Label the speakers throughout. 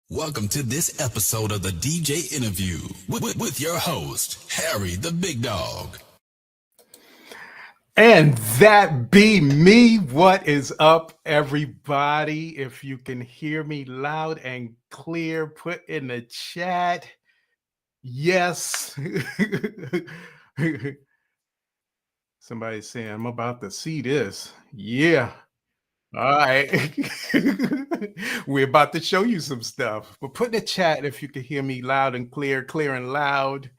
Speaker 1: Welcome to this episode of the DJ Interview with your host, Harry the Big Dog.
Speaker 2: And that be me. What is up, everybody? If you can hear me loud and clear, put in the chat. Yes. Somebody's saying, I'm about to see this. Yeah. All right. We're about to show you some stuff. But put in the chat if you can hear me loud and clear, clear and loud.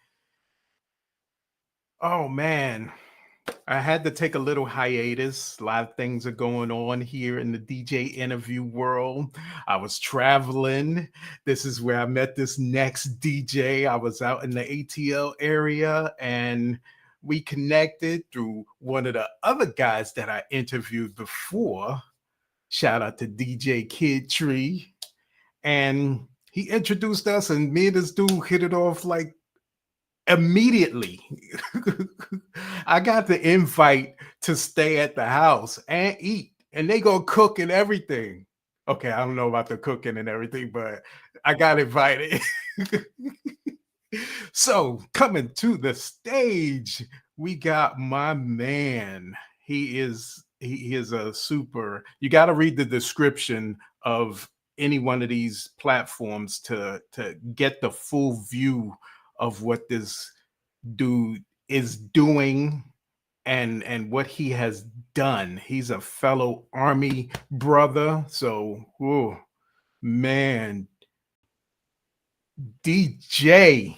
Speaker 2: Oh, man. I had to take a little hiatus. A lot of things are going on here in the DJ interview world. I was traveling. This is where I met this next DJ. I was out in the ATL area and we connected through one of the other guys that I interviewed before. Shout out to DJ Kid Tree. And he introduced us and me and this dude hit it off like immediately. I got the invite to stay at the house and eat, and they gonna cook and everything. Okay, I don't know about the cooking and everything, but I got invited. So coming to the stage, we got my man. He is a super. You got to read the description of any one of these platforms to get the full view of what this dude is doing and what he has done. He's a fellow Army brother. So, oh, man, DJ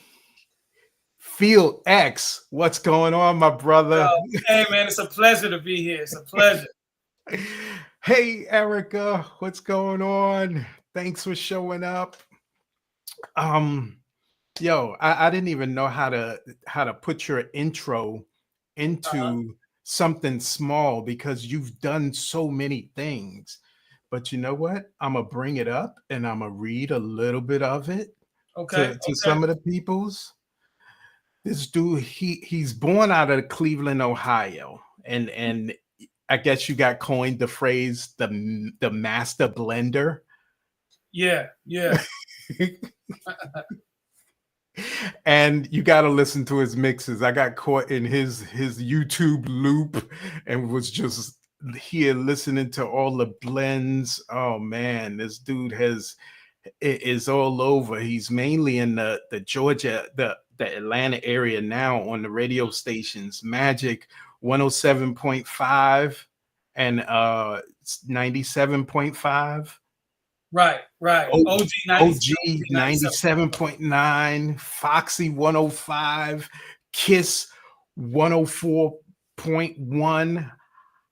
Speaker 2: Field X, what's going on, my brother?
Speaker 3: Hey, man, it's a pleasure to be here. It's a pleasure.
Speaker 2: Hey, Erica, what's going on? Thanks for showing up. Yo, I didn't even know how to put your intro into something small because you've done so many things. But you know what? I'm gonna bring it up and I'm gonna read a little bit of it to some of the people's. This dude, he's born out of Cleveland, Ohio, and I guess you got coined the phrase the master blender.
Speaker 3: Yeah.
Speaker 2: And you got to listen to his mixes. I got caught in his YouTube loop and was just here listening to all the blends. Oh man, this dude is all over. He's mainly in the Georgia, the Atlanta area now on the radio stations, Magic 107.5 and 97.5.
Speaker 3: Right.
Speaker 2: OG 97.9, Foxy 105, Kiss 104.1,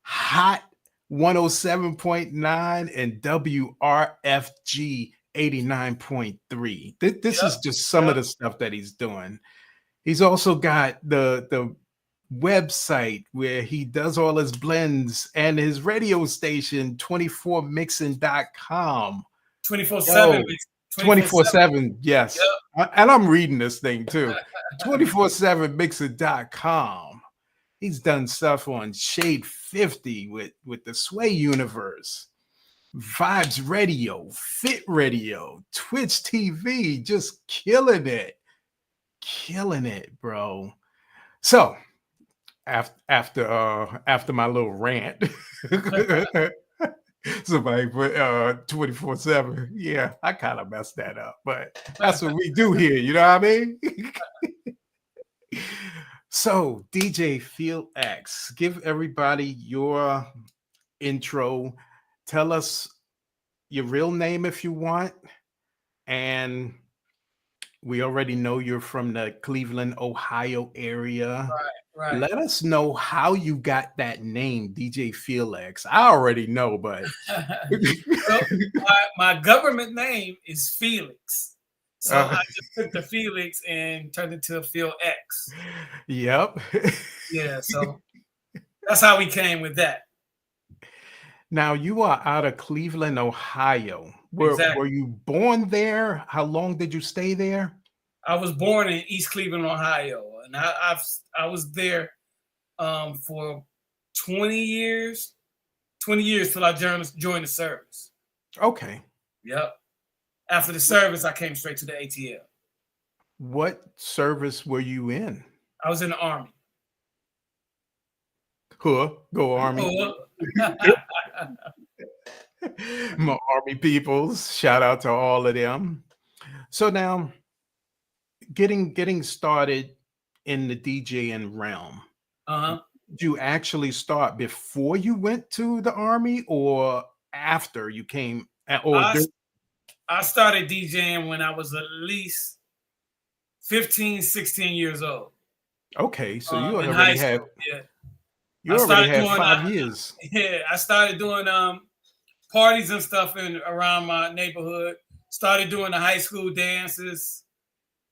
Speaker 2: Hot 107.9, and WRFG 89.3. This is just some of the stuff that he's doing. He's also got the website where he does all his blends and his radio station 24mixing.com.
Speaker 3: 24/7.
Speaker 2: 24/7, yes. Yep. And I'm reading this thing too. 24/7mixing.com. He's done stuff on Shade 50 with the Sway Universe, Vibes Radio, Fit Radio, Twitch TV, just killing it, bro. So after my little rant, Somebody put 24/7. Yeah, I kind of messed that up, but that's what we do here. You know what I mean? So, DJ Field X, give everybody your intro. Tell us your real name if you want. And we already know you're from the Cleveland, Ohio area.
Speaker 3: Right.
Speaker 2: Let us know how you got that name, DJ Felix. I already know, but
Speaker 3: Well, my government name is Felix. So I just took the Felix and turned it to Phil X.
Speaker 2: Yep.
Speaker 3: Yeah, so that's how we came with that.
Speaker 2: Now you are out of Cleveland, Ohio. Were
Speaker 3: Exactly.
Speaker 2: you born there? How long did you stay there?
Speaker 3: I was born in East Cleveland, Ohio, and I was there for 20 years. 20 years till I joined the service.
Speaker 2: Okay.
Speaker 3: Yep. After the service, I came straight to the ATL.
Speaker 2: What service were you in?
Speaker 3: I was in the Army.
Speaker 2: Huh, go Army. My Army peoples. Shout out to all of them. So now getting started in the DJing realm.
Speaker 3: Uh-huh.
Speaker 2: Did you actually start before you went to the Army or after you came?
Speaker 3: I started DJing when I was at least 15, 16 years old.
Speaker 2: Okay, so you
Speaker 3: in
Speaker 2: already
Speaker 3: high
Speaker 2: had
Speaker 3: school, yeah.
Speaker 2: you already had 5 years.
Speaker 3: Yeah, I started doing parties and stuff around my neighborhood. Started doing the high school dances.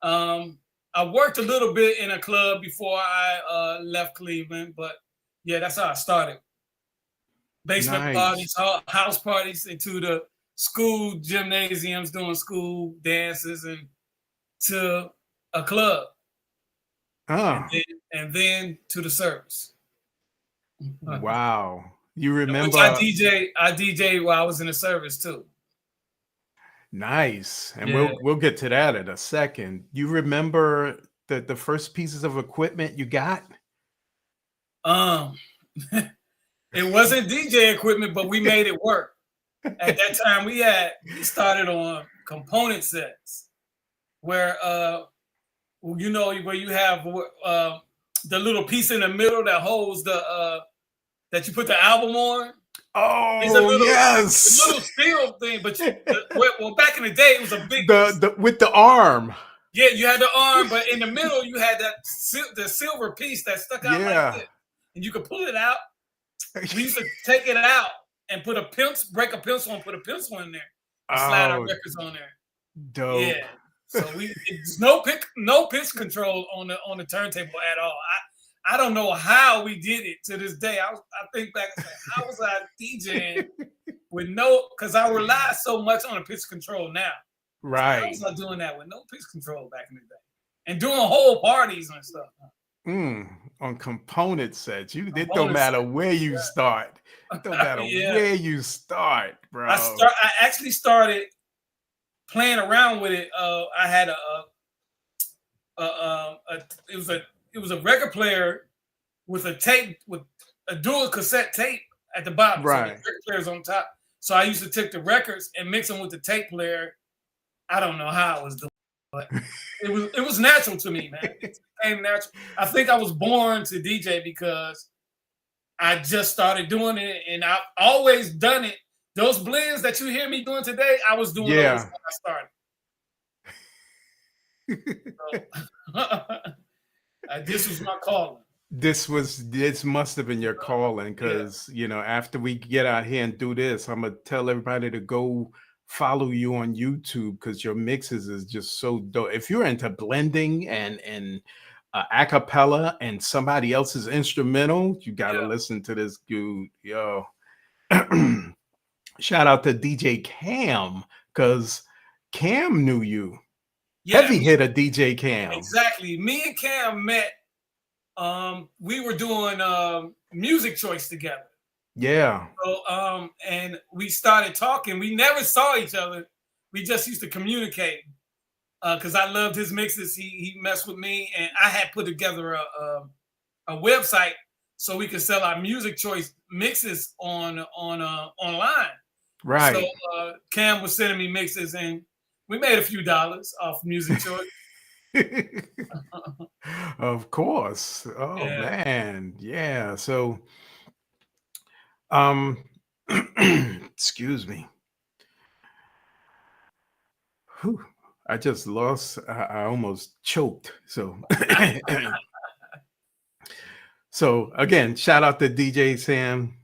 Speaker 3: I worked a little bit in a club before I left Cleveland, but yeah, that's how I started. Basement parties, house parties, into the school gymnasiums, doing school dances, and to a club, and then to the service.
Speaker 2: Wow, you remember?
Speaker 3: I DJ while I was in the service too.
Speaker 2: Nice, and
Speaker 3: Yeah.
Speaker 2: we'll get to that in a second. You remember the first pieces of equipment you got?
Speaker 3: It wasn't DJ equipment, but we made it work. At that time, we started on component sets, where where you have the little piece in the middle that holds the that you put the album on.
Speaker 2: Oh, yes,
Speaker 3: a little steel thing. But well, back in the day, it was a big
Speaker 2: with the arm.
Speaker 3: Yeah, you had the arm, but in the middle you had the silver piece that stuck out like this, and you could pull it out. We used to take it out and put break a pencil and put a pencil in there, and slide our records on there.
Speaker 2: Dope. Yeah.
Speaker 3: So there's no pitch control on the turntable at all. I don't know how we did it to this day. I think back and say, how was I DJing with because I rely so much on the pitch control now.
Speaker 2: Right.
Speaker 3: How was I doing that with no pitch control back in the day? And doing whole parties and stuff.
Speaker 2: On component sets. It don't matter where you start. It don't matter where you start, bro.
Speaker 3: I actually started playing around with it. I had it was a record player with a tape, with a dual cassette tape at the bottom.
Speaker 2: Right.
Speaker 3: So the record player's on top. So I used to take the records and mix them with the tape player. I don't know how I was doing, but it was natural to me, man. It became natural. I think I was born to DJ because I just started doing it, and I've always done it. Those blends that you hear me doing today, I was doing those when I started. This was my calling.
Speaker 2: This must have been your calling, because after we get out here and do this, I'm gonna tell everybody to go follow you on YouTube, because your mixes is just so dope. If you're into blending and a cappella and somebody else's instrumental, you gotta listen to this dude, yo. Shout out to DJ Cam, because Cam knew you. Heavy hitter DJ Cam.
Speaker 3: Exactly. Me and Cam met. We were doing music choice together.
Speaker 2: Yeah.
Speaker 3: So and we started talking. We never saw each other. We just used to communicate. Because I loved his mixes. He messed with me, and I had put together a website so we could sell our music choice mixes online.
Speaker 2: Right.
Speaker 3: So Cam was sending me mixes, and we made a few dollars off music choice.
Speaker 2: Of course. Oh
Speaker 3: Yeah.
Speaker 2: man. Yeah. So excuse me. Whew. I just lost. I almost choked. So so again, shout out to DJ Sam.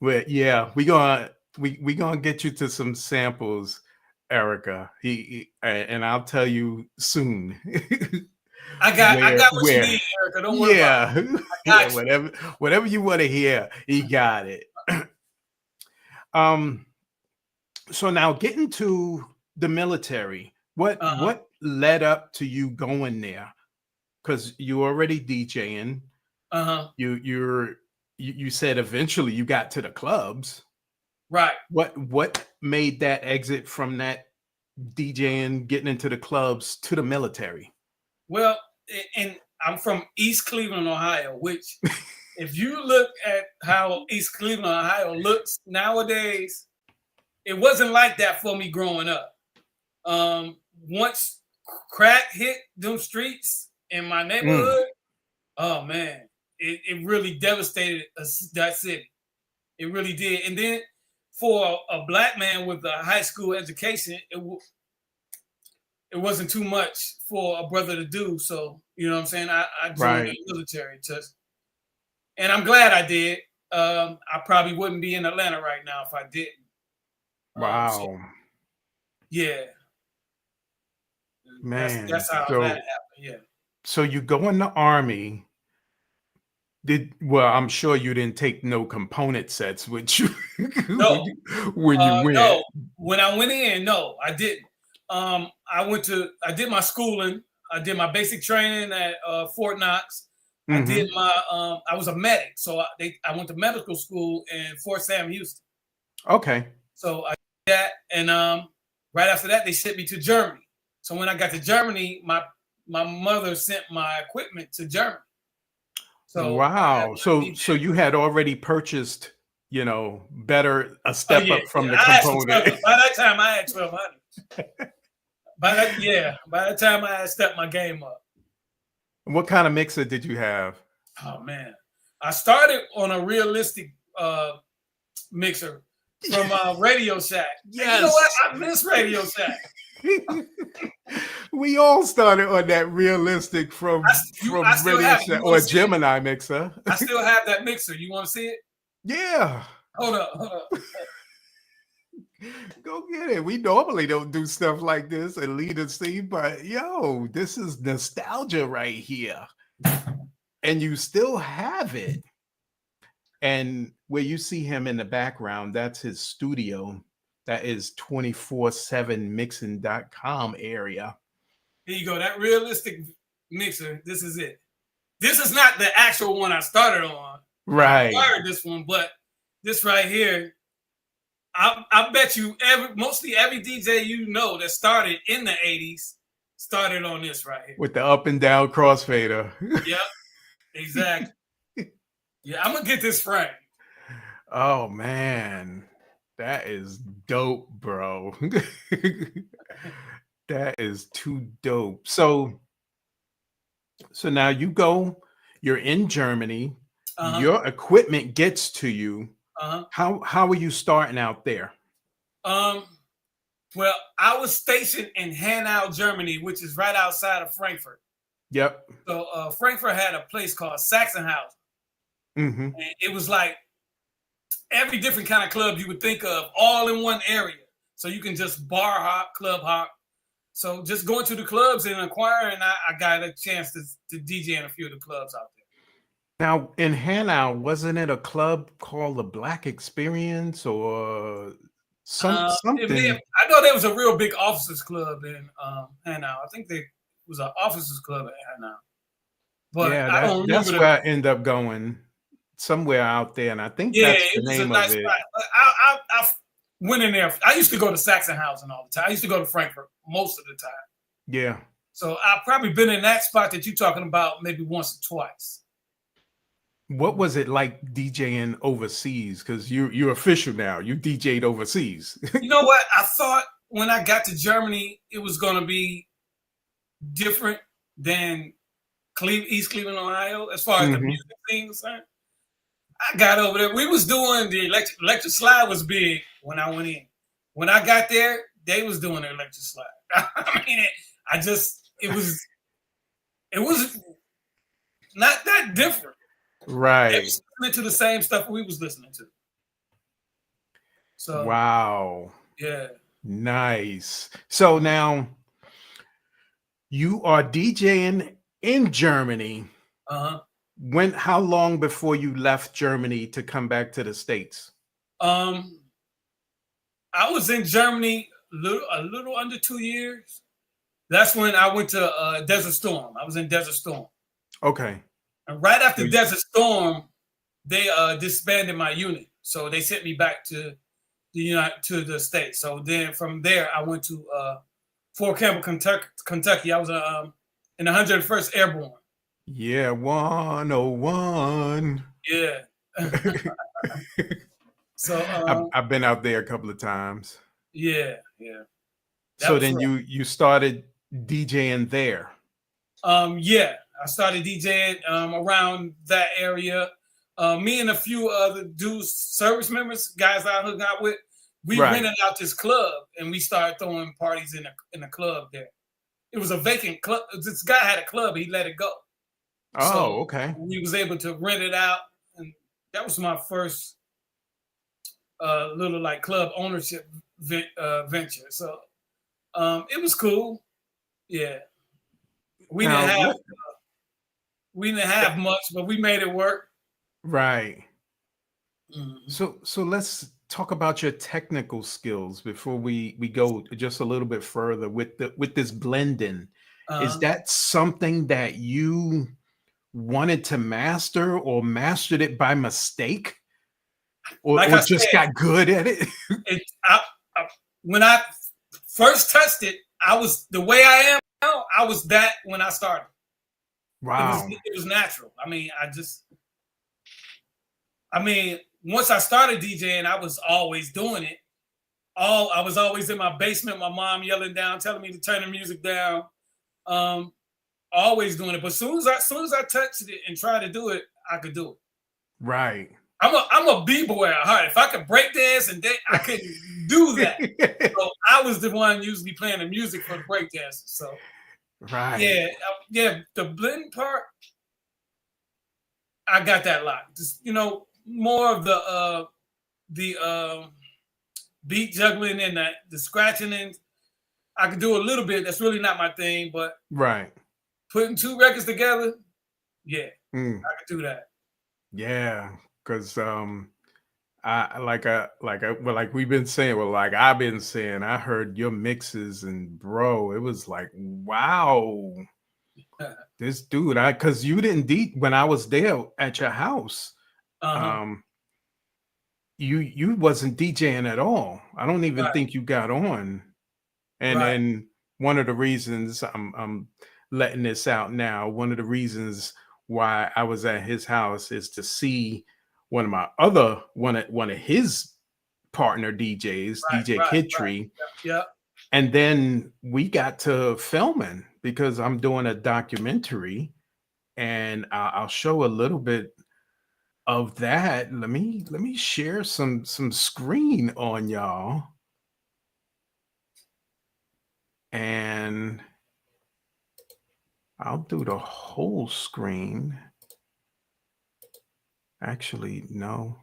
Speaker 2: Yeah, we gonna get you to some samples, Erica. And I'll tell you soon.
Speaker 3: I got what you
Speaker 2: Where
Speaker 3: need, Erica. Don't worry about it.
Speaker 2: Yeah, whatever you want to hear, he got it. um so now getting to the military, what led up to you going there? Because you already DJing. You said eventually you got to the clubs.
Speaker 3: Right.
Speaker 2: What made that exit from that DJing, getting into the clubs to the military?
Speaker 3: Well, and I'm from East Cleveland, Ohio, which if you look at how East Cleveland, Ohio looks nowadays, it wasn't like that for me growing up. Once crack hit them streets in my neighborhood, oh man, it really devastated that city. It really did. And then for a black man with a high school education, it wasn't too much for a brother to do. So, you know what I'm saying? I joined the military and I'm glad I did. I probably wouldn't be in Atlanta right now if I didn't.
Speaker 2: Wow.
Speaker 3: So, yeah.
Speaker 2: Man.
Speaker 3: That's how that happened. Yeah.
Speaker 2: So you go in the Army. I'm sure you didn't take no component sets with you.
Speaker 3: No.
Speaker 2: when you went.
Speaker 3: No. When I went in, no, I didn't. I did my schooling. I did my basic training at Fort Knox. I did my I was a medic, so I went to medical school in Fort Sam, Houston.
Speaker 2: Okay.
Speaker 3: So I did that, and right after that, they sent me to Germany. So when I got to Germany, my mother sent my equipment to Germany. So
Speaker 2: wow. So you had already purchased, better a step up from the component.
Speaker 3: By that time, I had 1,200. By the time I had stepped my game up.
Speaker 2: What kind of mixer did you have?
Speaker 3: Oh man, I started on a realistic mixer from Radio Shack.
Speaker 2: Yes.
Speaker 3: You know what? I miss Radio Shack.
Speaker 2: We all started on that realistic from Radio Shack or Gemini mixer.
Speaker 3: I still have that mixer. You want to see it?
Speaker 2: Yeah.
Speaker 3: Hold up.
Speaker 2: Go get it. We normally don't do stuff like this and lead and see, but yo, this is nostalgia right here. And you still have it. And where you see him in the background, that's his studio. That is 247mixing.com area.
Speaker 3: Here you go. That realistic mixer. This is it. This is not the actual one I started on.
Speaker 2: Right.
Speaker 3: I acquired this one, but this right here, I bet you mostly every DJ that started in the 80s started on this right here.
Speaker 2: With the up and down crossfader.
Speaker 3: Yep, exactly. Yeah, I'm going to get this frame.
Speaker 2: Oh, man. That is dope, bro. That is too dope. So now you're in Germany. Your equipment gets to you. How are you starting out there?
Speaker 3: Well, I was stationed in Hanau, Germany, which is right outside of Frankfurt.
Speaker 2: Yep.
Speaker 3: So Frankfurt had a place called Sachsenhausen. And it was like every different kind of club you would think of all in one area. So you can just bar hop, club hop. So just going to the clubs and acquiring, I got a chance to DJ in a few of the clubs out there.
Speaker 2: Now, in Hanau, wasn't it a club called the Black Experience or something?
Speaker 3: I know there was a real big officers club in Hanau. I think there was an officers club in Hanau. But
Speaker 2: yeah,
Speaker 3: I don't remember.
Speaker 2: That's where I end up going, somewhere out there. And I think that's the name of it.
Speaker 3: I went in there. I used to go to Sachsenhausen all the time. I used to go to Frankfurt most of the time.
Speaker 2: Yeah.
Speaker 3: So I've probably been in that spot that you're talking about maybe once or twice.
Speaker 2: What was it like DJing overseas? Because you're official now. You DJ'd overseas.
Speaker 3: You know what? I thought when I got to Germany, it was going to be different than East Cleveland, Ohio, as far as the music thing was concerned. I got over there. We was doing the electric slide was big when I went in. When I got there, they was doing the electric slide. I mean, it was not that different.
Speaker 2: Right.
Speaker 3: They was listening to the same stuff we was listening to. So
Speaker 2: wow.
Speaker 3: Yeah.
Speaker 2: Nice. So now you are DJing in Germany. How long before you left Germany to come back to the States?
Speaker 3: I was in Germany a little under 2 years. That's when I went to Desert Storm. I was in Desert Storm.
Speaker 2: Okay.
Speaker 3: And right after Desert Storm, they disbanded my unit. So they sent me back to the States. So then from there, I went to Fort Campbell, Kentucky. I was in the 101st Airborne.
Speaker 2: Yeah, 101.
Speaker 3: Yeah. So
Speaker 2: I've been out there a couple of times.
Speaker 3: Yeah.
Speaker 2: So then you started DJing there.
Speaker 3: Yeah, I started DJing around that area. Me and a few other dudes, service members, guys I hung out with, we rented out this club and we started throwing parties in the club there. It was a vacant club. This guy had a club, he let it go.
Speaker 2: Oh, okay.
Speaker 3: We was able to rent it out, and that was my first little like club ownership venture. So it was cool. Yeah. We didn't have much, but we made it work.
Speaker 2: Right. So let's talk about your technical skills before we go just a little bit further with this blending. Is that something that you wanted to master or mastered it by mistake? Or,
Speaker 3: like
Speaker 2: or just got good at it?
Speaker 3: When I first touched it, I was the way I am now. I was that when I started.
Speaker 2: Wow.
Speaker 3: It was natural. I mean, once I started DJing, I was always doing it. I was always in my basement, my mom yelling down, telling me to turn the music down. Always doing it. But as soon as I touched it and tried to do it, I could do it.
Speaker 2: Right.
Speaker 3: I'm a b-boy at heart. If I could break dance and I couldn't do that. So I was the one usually playing the music for the break dancers. So
Speaker 2: right.
Speaker 3: Yeah. The blend part, I got that lot. Just more of the beat juggling and the scratching, and I could do a little bit. That's really not my thing, but putting two records together, I could do that.
Speaker 2: Yeah, because like we've been saying, like I've been saying, I heard your mixes and bro, it was like, wow, this dude, because you didn't when I was there at your house, you wasn't DJing at all. I don't even think you got on. And then one of the reasons I'm letting this out now, one of the reasons why I was at his house is to see one of his partner DJs, DJ Kid Tree.
Speaker 3: Yeah.
Speaker 2: And then we got to filming because I'm doing a documentary, and I'll show a little bit of that. Let me share some screen on y'all. And I'll do the whole screen. Actually, no.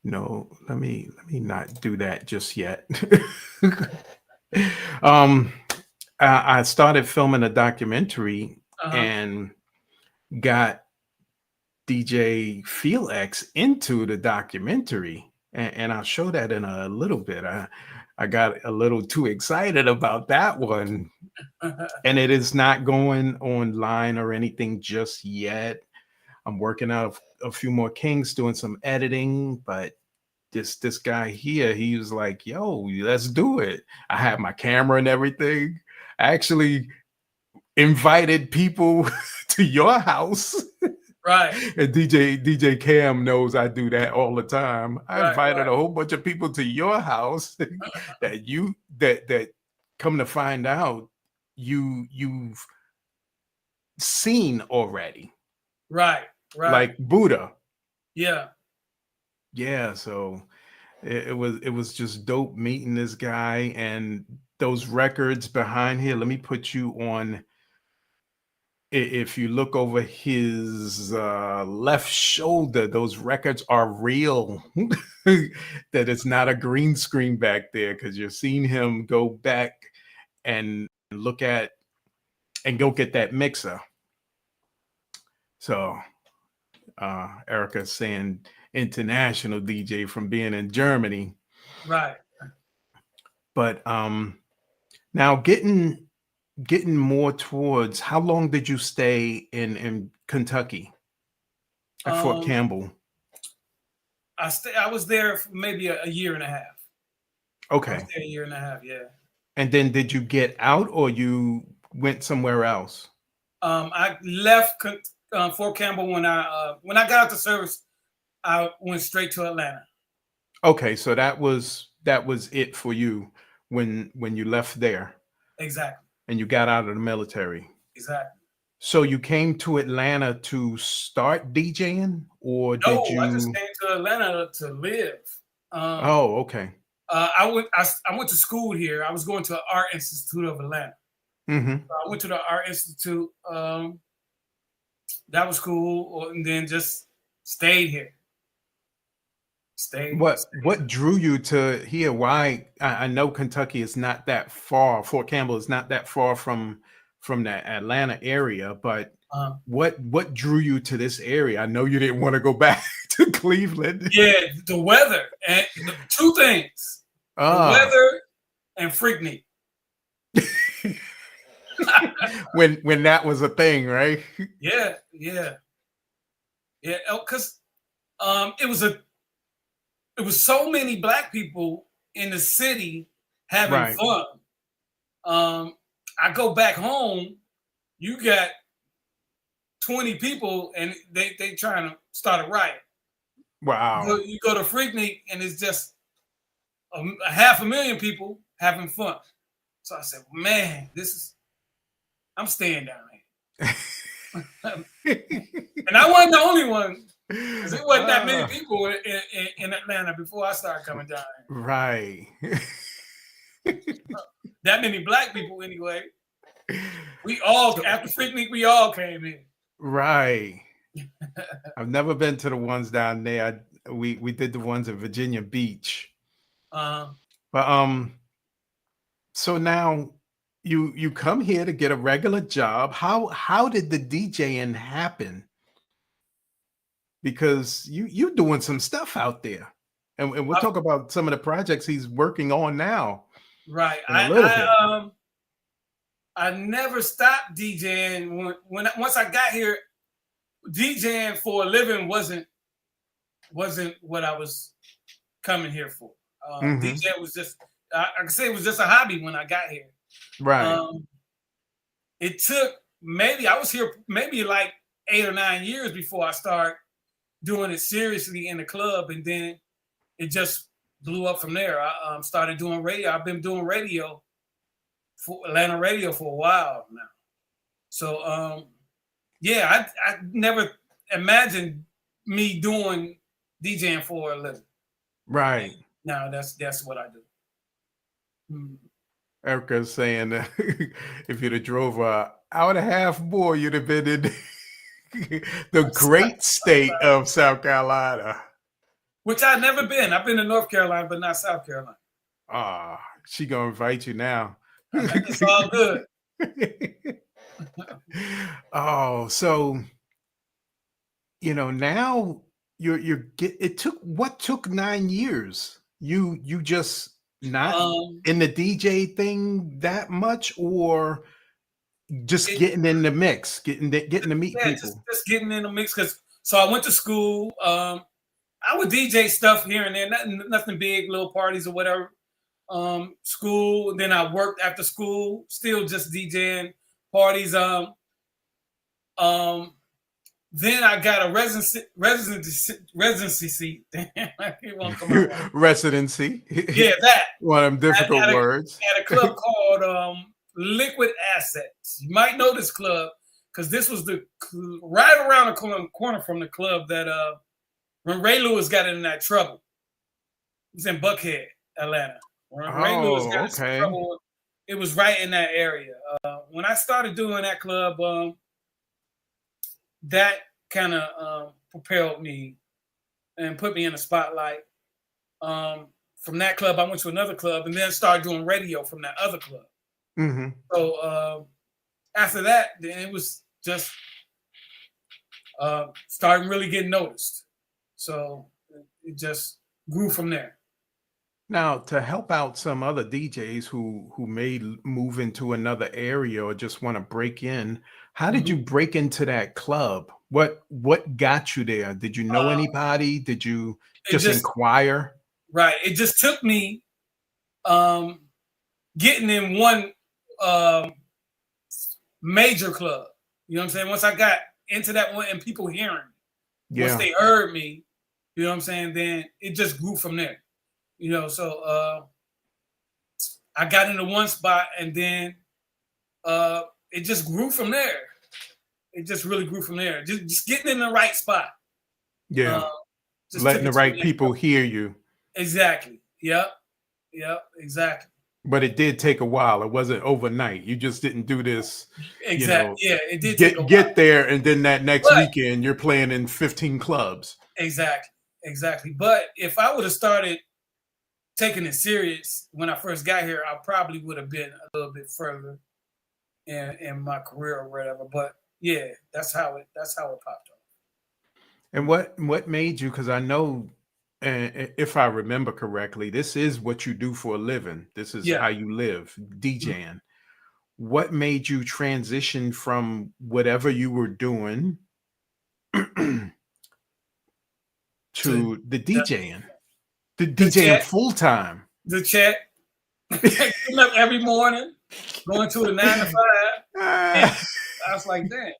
Speaker 2: No, let me not do that just yet. I started filming a documentary and got DJ Felix into the documentary, and I'll show that in a little bit. I got a little too excited about that one, and it is not going online or anything just yet. I'm working out a few more kinks, doing some editing, but this guy here, he was like, yo, let's do it. I have my camera and everything. Actually, invited people to your house.
Speaker 3: Right.
Speaker 2: And DJ Cam knows I do that all the time. I invited a whole bunch of people to your house that come to find out you've seen already.
Speaker 3: Right.
Speaker 2: Like Buddha.
Speaker 3: Yeah.
Speaker 2: Yeah, so it was just dope meeting this guy, and those records behind here. Let me put you on. If you look over his left shoulder, those records are real. That it's not a green screen back there, because you're seeing him go back and look at and go get that mixer. So Erica's saying international DJ from being in Germany.
Speaker 3: Right.
Speaker 2: But now getting more towards, how long did you stay in Kentucky at Fort Campbell?
Speaker 3: I was there for maybe a year and a half.
Speaker 2: Okay.
Speaker 3: I was there a year and a half, yeah.
Speaker 2: And then did you get out, or you went somewhere else?
Speaker 3: I left Fort Campbell when I got out the service. I went straight to Atlanta.
Speaker 2: Okay, so that was it for you when you left there.
Speaker 3: Exactly.
Speaker 2: And you got out of the military.
Speaker 3: Exactly.
Speaker 2: So you came to Atlanta to start DJing, or
Speaker 3: no,
Speaker 2: did you?
Speaker 3: I just came to Atlanta to live.
Speaker 2: Oh, okay.
Speaker 3: I went to school here. I was going to the Art Institute of Atlanta.
Speaker 2: Mm-hmm.
Speaker 3: So I went to the Art Institute. That was cool, and then just stayed here.
Speaker 2: What drew you to here? Why? I know Kentucky is not that far. Fort Campbell is not that far from the Atlanta area, but what drew you to this area? I know you didn't want to go back to Cleveland.
Speaker 3: Yeah, the weather, and two things: the weather and Freaknik.
Speaker 2: when that was a thing, right?
Speaker 3: Yeah. Because it was so many black people in the city having fun. I go back home, you got 20 people and they trying to start a riot.
Speaker 2: Wow.
Speaker 3: You go to Freaknik and it's just a 500,000 people having fun. So I said, man, I'm staying down here. And I wasn't the only one. Because it wasn't that many people in Atlanta before I started coming down here.
Speaker 2: Right.
Speaker 3: That many black people anyway. After Freaknik, we all came in.
Speaker 2: Right. I've never been to the ones down there. We did the ones at Virginia Beach. But so now you come here to get a regular job. How did the DJing happen? Because you're doing some stuff out there, and we'll talk about some of the projects he's working on now.
Speaker 3: Right. I never stopped DJing. Once I got here, DJing for a living wasn't what I was coming here for. DJ was just, I can say it was just a hobby when I got here.
Speaker 2: Right.
Speaker 3: It took I was here maybe like 8 or 9 years before I started doing it seriously in the club, and then it just blew up from there. I started doing radio. I've been doing radio for Atlanta radio for a while now. So I never imagined me doing DJing for a living.
Speaker 2: Right.
Speaker 3: Now that's what I do.
Speaker 2: Erica's saying that if you'd have drove an hour and a half more, you'd have been in the great state of South Carolina.
Speaker 3: Which I've never been. I've been to North Carolina, but not South Carolina.
Speaker 2: She gonna invite you now.
Speaker 3: It's all good.
Speaker 2: So now it took 9 years. You just not in the DJ thing that much, or just getting in the mix, getting to meet people.
Speaker 3: Just getting in the mix, so I went to school. I would DJ stuff here and there, nothing big, little parties or whatever. School, then I worked after school, still just DJing parties. Then I got a residency seat. Damn, I can't want to come out.
Speaker 2: Residency.
Speaker 3: Yeah, that.
Speaker 2: One of them difficult words.
Speaker 3: At a club called Liquid Assets. You might know this club because this was the right around the corner from the club that when Ray Lewis got in that trouble. It was in Buckhead, Atlanta. When Ray Lewis got in some trouble, it was right in that area. When I started doing that club, that kind of propelled me and put me in the spotlight. From that club, I went to another club and then started doing radio from that other club.
Speaker 2: Mm-hmm.
Speaker 3: So after that, then it was just starting really getting noticed. So it just grew from there.
Speaker 2: Now, to help out some other DJs who may move into another area or just want to break in, how did you break into that club? What got you there? Did you know anybody? Did you just inquire?
Speaker 3: Right. It just took me getting in one major club. You know what I'm saying? Once I got into that one and people hearing me, once they heard me, you know what I'm saying, then it just grew from there. You know, so I got into one spot and then it just grew from there. It just really grew from there. Just getting in the right spot.
Speaker 2: Yeah. Letting the right people hear you.
Speaker 3: Exactly. Yep. Exactly.
Speaker 2: But it did take a while. It wasn't overnight. You just didn't do this.
Speaker 3: Exactly.
Speaker 2: You know,
Speaker 3: it did
Speaker 2: get there, and then that next weekend you're playing in 15 clubs.
Speaker 3: Exactly. But if I would have started taking it serious when I first got here, I probably would have been a little bit further in my career or whatever. But yeah, that's how it popped up.
Speaker 2: And what made you? Because I know, if I remember correctly, this is what you do for a living. This is how you live, DJing. Mm-hmm. What made you transition from whatever you were doing to the DJing? The DJing full time.
Speaker 3: The check. Getting up every morning, going to the 9 to 5. And I was like, damn,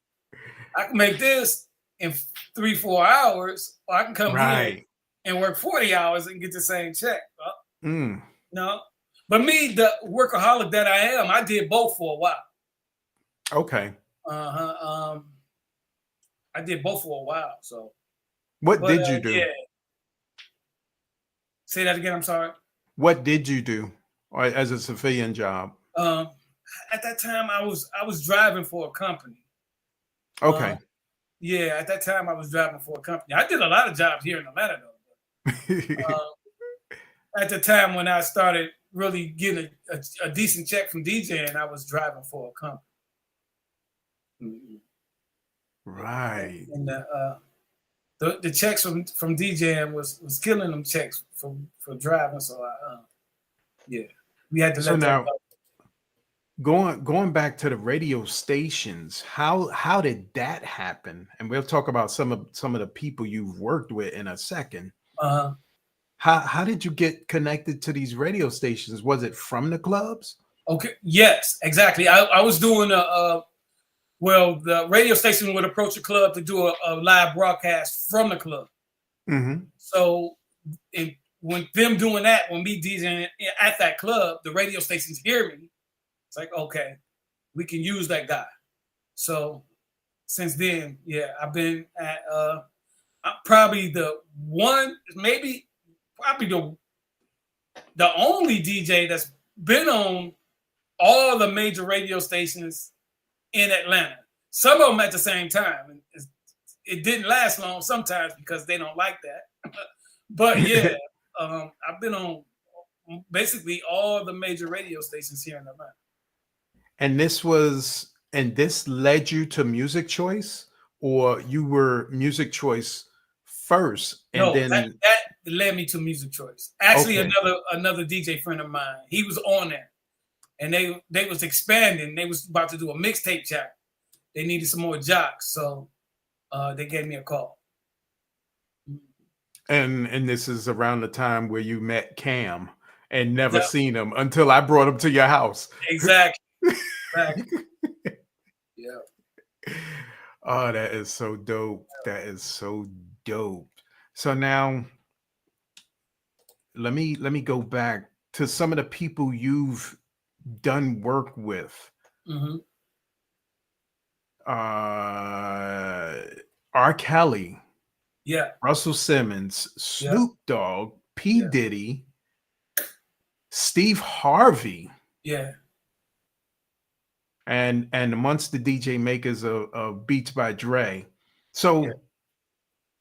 Speaker 3: I can make this in 3-4 hours, or I can come here and work 40 hours and get the same check. No. But me, the workaholic that I am, I did both for a while.
Speaker 2: Okay.
Speaker 3: I did both for a while. So
Speaker 2: what did you do?
Speaker 3: Yeah. Say that again, I'm sorry.
Speaker 2: What did you do as a civilian job?
Speaker 3: At that time I was driving for a company.
Speaker 2: Okay.
Speaker 3: At that time I was driving for a company. I did a lot of jobs here in Atlanta though. At the time when I started really getting a decent check from DJing, I was driving for a company. Mm-hmm.
Speaker 2: Right.
Speaker 3: And the checks from DJing was killing them checks for driving. So we had to let that go.
Speaker 2: Going back to the radio stations, how did that happen? And we'll talk about some of the people you've worked with in a second. How did you get connected to these radio stations? Was it from the clubs?
Speaker 3: Okay. Yes, exactly. I was doing the radio station would approach a club to do a live broadcast from the club.
Speaker 2: Mm-hmm.
Speaker 3: So when them doing that, when me DJing at that club, the radio stations hear me. It's like, okay, we can use that guy. So since then, I've been at probably the only DJ that's been on all the major radio stations in Atlanta. Some of them at the same time. It didn't last long sometimes because they don't like that. But I've been on basically all the major radio stations here in Atlanta.
Speaker 2: And this led you to Music Choice, or you were Music Choice first, and then
Speaker 3: that led me to Music Choice. Actually, another DJ friend of mine, he was on there, and they was expanding. They was about to do a mixtape chat. They needed some more jocks, so they gave me a call.
Speaker 2: And this is around the time where you met Cam and never seen him until I brought him to your house.
Speaker 3: Exactly.
Speaker 2: Oh, that is so dope. That is so dope. So now let me go back to some of the people you've done work with.
Speaker 3: Mm-hmm.
Speaker 2: Uh R. Kelly,
Speaker 3: Yeah,
Speaker 2: Russell Simmons,
Speaker 3: yeah,
Speaker 2: Snoop Dogg, P.
Speaker 3: yeah,
Speaker 2: Diddy, Steve Harvey,
Speaker 3: yeah,
Speaker 2: and amongst the DJ makers of Beats by Dre.
Speaker 3: yeah.
Speaker 2: So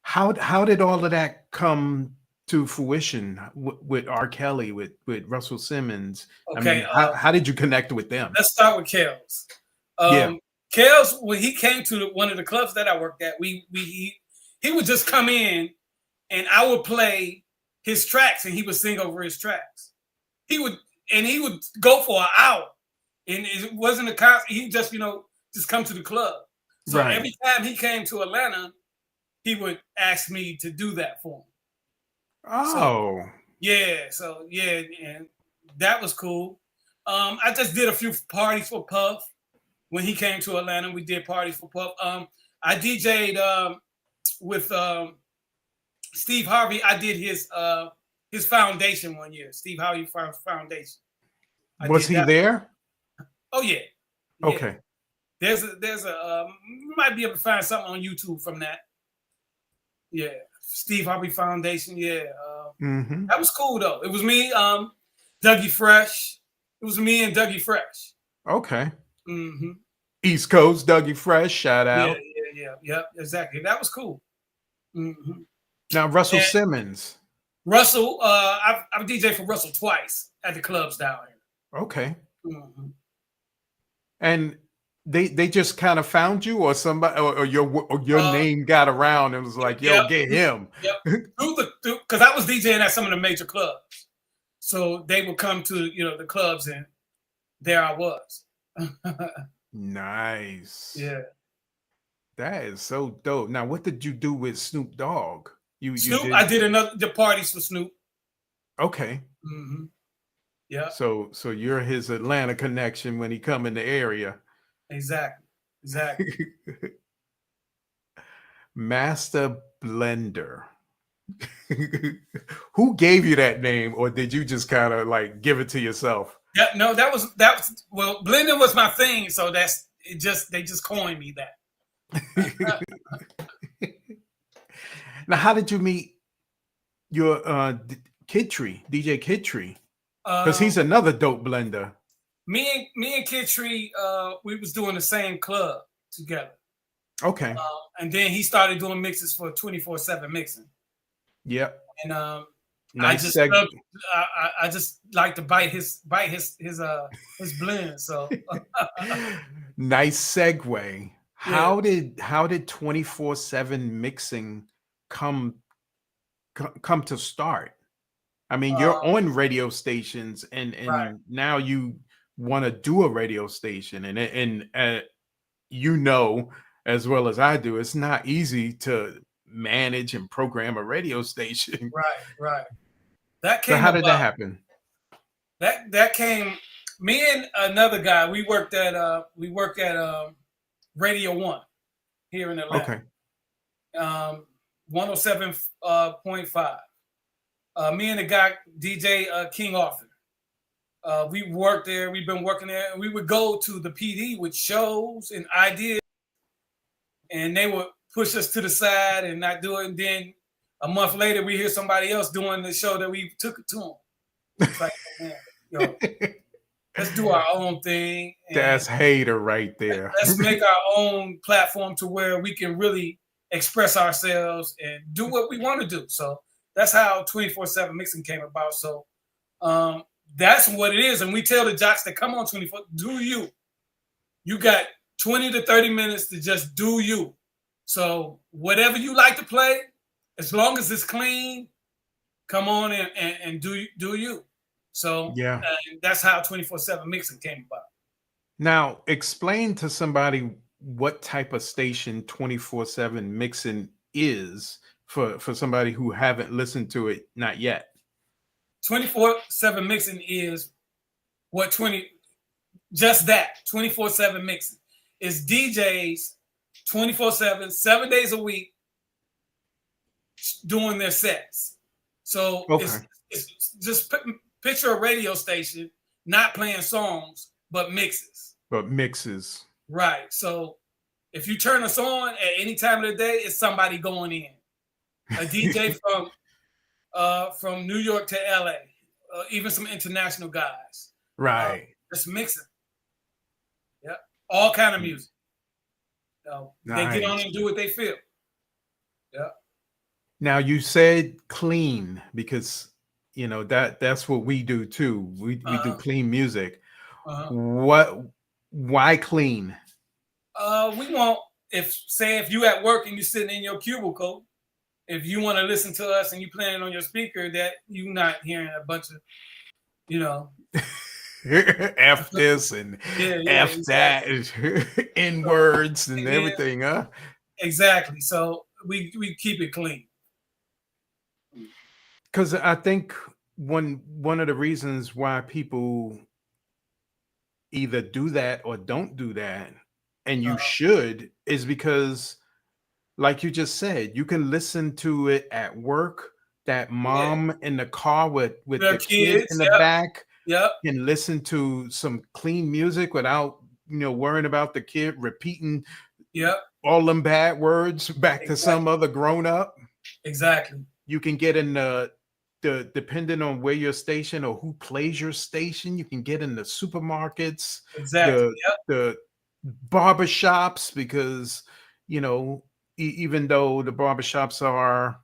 Speaker 2: how did all of that come to fruition with R. Kelly, with Russell Simmons? I
Speaker 3: Okay,
Speaker 2: mean, how did you connect with them?
Speaker 3: let's start with Kels.
Speaker 2: Yeah,
Speaker 3: Kels, when he came to one of the clubs that I worked at, he would just come in and I would play his tracks and he would sing over his tracks. He would go for an hour, and it wasn't a concert. He just just come to the club. So
Speaker 2: right.
Speaker 3: every time he came to Atlanta, he would ask me to do that for him. So
Speaker 2: Oh,
Speaker 3: yeah, and that was cool. I just did a few parties for Puff when he came to Atlanta. We did parties for Puff. I DJ'd with Steve Harvey. I did his foundation one year. Steve Harvey Foundation. I
Speaker 2: was
Speaker 3: did
Speaker 2: he
Speaker 3: that.
Speaker 2: there?
Speaker 3: Oh yeah.
Speaker 2: Okay.
Speaker 3: There's a you might be able to find something on YouTube from that. Yeah, Steve Harvey Foundation. Yeah,
Speaker 2: Mm-hmm.
Speaker 3: that was cool though. It was me, Dougie Fresh. It was me and Dougie Fresh.
Speaker 2: Okay.
Speaker 3: Mm-hmm.
Speaker 2: East Coast, Dougie Fresh, shout
Speaker 3: Yeah,
Speaker 2: out.
Speaker 3: yeah, exactly. That was cool. Mm-hmm.
Speaker 2: Now Russell
Speaker 3: And
Speaker 2: Simmons.
Speaker 3: Russell, I've DJed for Russell twice at the clubs down here.
Speaker 2: Okay.
Speaker 3: Mm-hmm.
Speaker 2: And they just kind of found you, or somebody, or your name got around and was like, yo,
Speaker 3: Yep,
Speaker 2: get him.
Speaker 3: yep. Because I was DJing at some of the major clubs, so they would come to the clubs, and there I was.
Speaker 2: Nice.
Speaker 3: Yeah.
Speaker 2: That is so dope. Now, what did you do with Snoop Dogg? You
Speaker 3: Snoop,
Speaker 2: did.
Speaker 3: I did the parties for Snoop.
Speaker 2: Okay.
Speaker 3: Mm-hmm. Yeah.
Speaker 2: So you're his Atlanta connection when he come in the area.
Speaker 3: Exactly.
Speaker 2: Master Blender. Who gave you that name, or did you just kind of like give it to yourself?
Speaker 3: Yeah. No, that was well, blending was my thing, so they just coined me that.
Speaker 2: Now, how did you meet your Kid Tree, DJ Kid Tree? Because he's another dope blender.
Speaker 3: Me and Kid Tree, we was doing the same club together.
Speaker 2: Okay.
Speaker 3: And then he started doing mixes for 24/7 mixing.
Speaker 2: Yep.
Speaker 3: And
Speaker 2: Nice
Speaker 3: I just like to bite his blend. So
Speaker 2: nice segue. How did 24/7 mixing come to start? I mean, you're on radio stations, and
Speaker 3: right.
Speaker 2: now you want to do a radio station, and as well as I do, it's not easy to manage and program a radio station.
Speaker 3: Right. That came.
Speaker 2: So how did that happen?
Speaker 3: That came. Me and another guy. We worked at Radio 1 here in Atlanta.
Speaker 2: Okay.
Speaker 3: 107.5. Me and the guy DJ King Arthur. We worked there. We've been working there. And we would go to the PD with shows and ideas, and they would push us to the side and not do it. And then a month later, we hear somebody else doing the show that we took it to them. It's like, man, let's do our own thing.
Speaker 2: That's hater right there.
Speaker 3: Let's make our own platform to where we can really express ourselves and do what we want to do. So that's how 24/7 mixing came about. So that's what it is. And we tell the jocks that come on 24, do you. You got 20 to 30 minutes to just do you. So whatever you like to play, as long as it's clean, come on and do you. So
Speaker 2: yeah,
Speaker 3: that's how 24/7 mixing came about.
Speaker 2: Now, explain to somebody what type of station 24/7 mixing is for somebody who haven't listened to it, not yet.
Speaker 3: 24/7 mixing is just that 24/7 mixing is DJs 24/7, 7 days a week, doing their sets. So
Speaker 2: Okay.
Speaker 3: it's just picture a radio station not playing songs but mixes.
Speaker 2: But mixes.
Speaker 3: Right. So if you turn us on at any time of the day, it's somebody going in. A DJ from New York to LA, even some international guys.
Speaker 2: Right.
Speaker 3: Just mixing. Yeah. All kind of music.
Speaker 2: Nice.
Speaker 3: They get on and do what they feel. Yeah.
Speaker 2: Now you said clean because that's what we do too. We do clean music. Why clean?
Speaker 3: We want if you at work and you're sitting in your cubicle, if you want to listen to us and you playing it on your speaker, that you not hearing a bunch of,
Speaker 2: F this and F exactly. that, N words and everything, huh?
Speaker 3: Exactly. So we keep it clean.
Speaker 2: Because I think one of the reasons why people either do that or don't do that, and you should, is because, like you just said, you can listen to it at work. That mom in the car with the kid in the back can listen to some clean music without worrying about the kid repeating all them bad words back to some other grown up.
Speaker 3: Exactly.
Speaker 2: You can get in the depending on where your station or who plays your station, you can get in the supermarkets, the barbershops, because even though the barbershops are,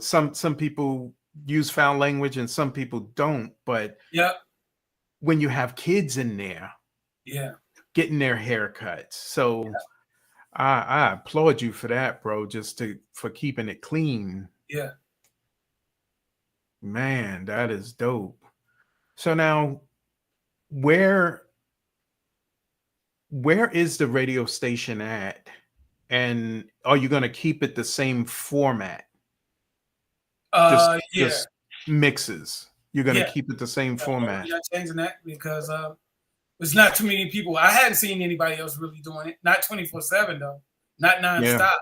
Speaker 2: some people use foul language and some people don't, but when you have kids in there getting their haircuts, so I applaud you for that, bro, for keeping it clean. Man, that is dope. So now, where is the radio station at? And are you going to keep it the same format? Just mixes. You're going to keep it the same format.
Speaker 3: We're not changing that because there's not too many people. I hadn't seen anybody else really doing it. Not 24/7 though. Not nonstop. Yeah.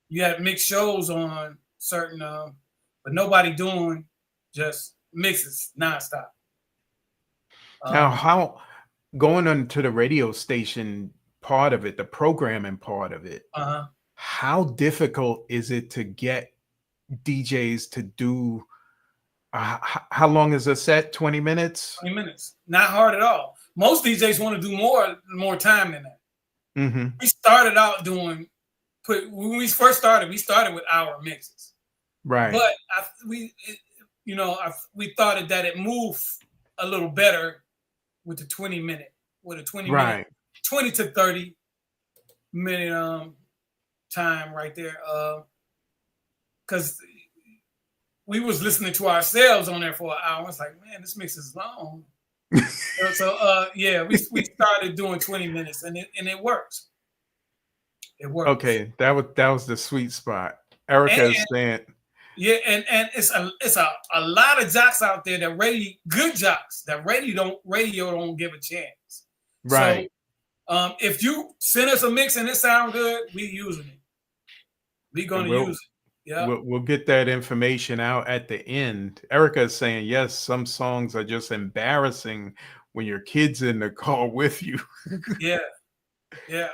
Speaker 3: You had mixed shows on certain, but nobody doing just mixes nonstop.
Speaker 2: Now, how going on to the radio station part of it, the programming part of it, how difficult is it to get DJs to do? How long is a set? 20 minutes?
Speaker 3: 20 minutes. Not hard at all. Most DJs want to do more time than that.
Speaker 2: Mm-hmm.
Speaker 3: We started out when we first started, we started with hour mixes.
Speaker 2: Right.
Speaker 3: But we thought that it moved a little better with the 20 minute, minute, 20 to 30 minute time right there. Because we was listening to ourselves on there for an hour. It's like, man, this mix is long. we started doing 20 minutes and it works. It works.
Speaker 2: Okay, that was the sweet spot. Erica is saying.
Speaker 3: Yeah, and it's a lot of jocks out there that good jocks that radio don't give a chance.
Speaker 2: Right.
Speaker 3: So if you send us a mix and it sound good, we using it. We gonna use it. Yeah.
Speaker 2: We'll get that information out at the end. Erica is saying, yes, some songs are just embarrassing when your kid's in the car with you.
Speaker 3: Yeah.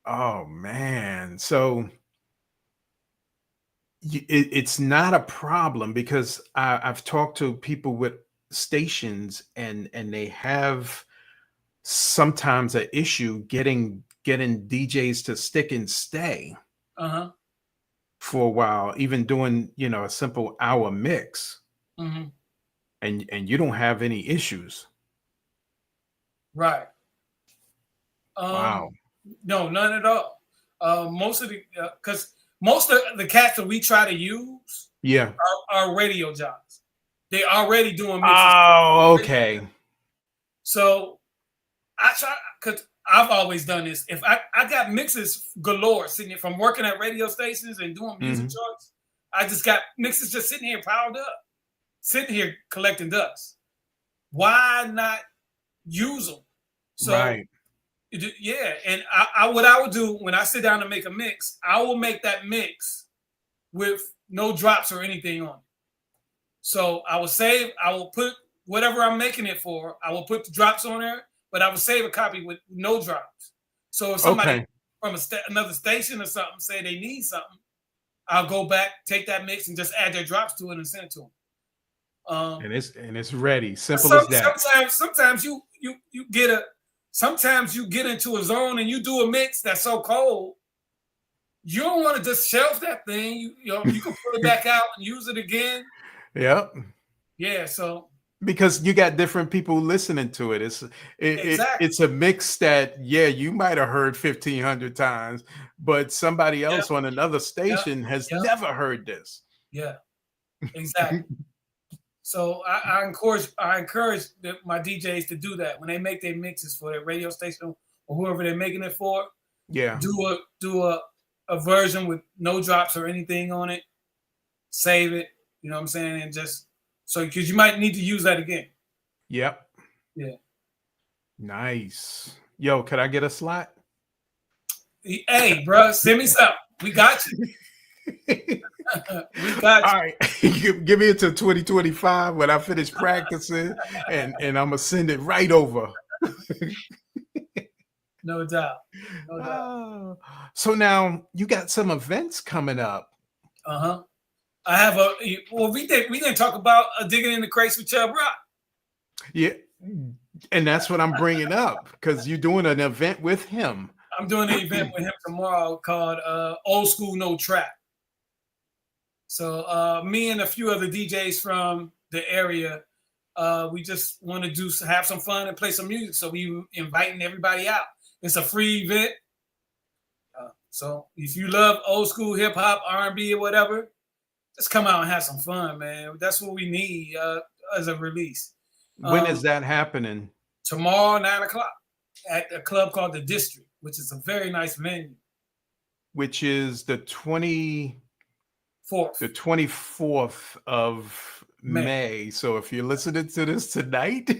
Speaker 2: Oh man. So it's not a problem because I've talked to people with stations and they have sometimes an issue getting DJs to stick and stay for a while, even doing a simple hour mix, and you don't have any issues,
Speaker 3: right?
Speaker 2: Wow.
Speaker 3: No, none at all. Most of the cats that we try to use, are radio jobs. They already doing mixes.
Speaker 2: Oh, okay.
Speaker 3: So I try, because I've always done this. If I got mixes galore sitting here from working at radio stations and doing music charts, I just got mixes just sitting here piled up, sitting here collecting dust. Why not use them? So Yeah, and I what I would do when I sit down to make a mix, I will make that mix with no drops or anything on it. So I will put whatever I'm making it for, I will put the drops on there, but I will save a copy with no drops. So if somebody from another station or something say they need something, I'll go back, take that mix, and just add their drops to it and send it to them.
Speaker 2: And it's ready. Simple as that.
Speaker 3: Sometimes you get into a zone and you do a mix that's so cold, you don't want to just shelf that thing. You can pull it back out and use it again.
Speaker 2: Yep.
Speaker 3: Yeah. So
Speaker 2: because you got different people listening to it. It's a mix that you might have heard 1,500 times, but somebody else on another station has never heard this.
Speaker 3: Yeah. Exactly. So I encourage my DJs to do that when they make their mixes for their radio station or whoever they're making it for.
Speaker 2: Yeah.
Speaker 3: Do a version with no drops or anything on it. Save it. You know what I'm saying? And just because you might need to use that again.
Speaker 2: Yep.
Speaker 3: Yeah.
Speaker 2: Nice. Yo, could I get a slot?
Speaker 3: Hey, bro, send me something. We got you. We got you.
Speaker 2: All right. Give me until 2025 when I finish practicing and I'm gonna send it right over.
Speaker 3: No doubt.
Speaker 2: So now you got some events coming up.
Speaker 3: Uh-huh. I have we didn't talk about digging in the crates with Chubb Rock.
Speaker 2: Yeah. And that's what I'm bringing up because you're doing an event with him.
Speaker 3: I'm doing an event with him tomorrow called Old School No Trap. So me and a few other DJs from the area, we just want to have some fun and play some music. So we inviting everybody out. It's a free event. So if you love old school hip hop, R&B, or whatever, just come out and have some fun, man. That's what we need as a release.
Speaker 2: When is that happening?
Speaker 3: Tomorrow, 9:00 at a club called The District, which is a very nice venue.
Speaker 2: Which is the 24th of May. So if you're listening to this tonight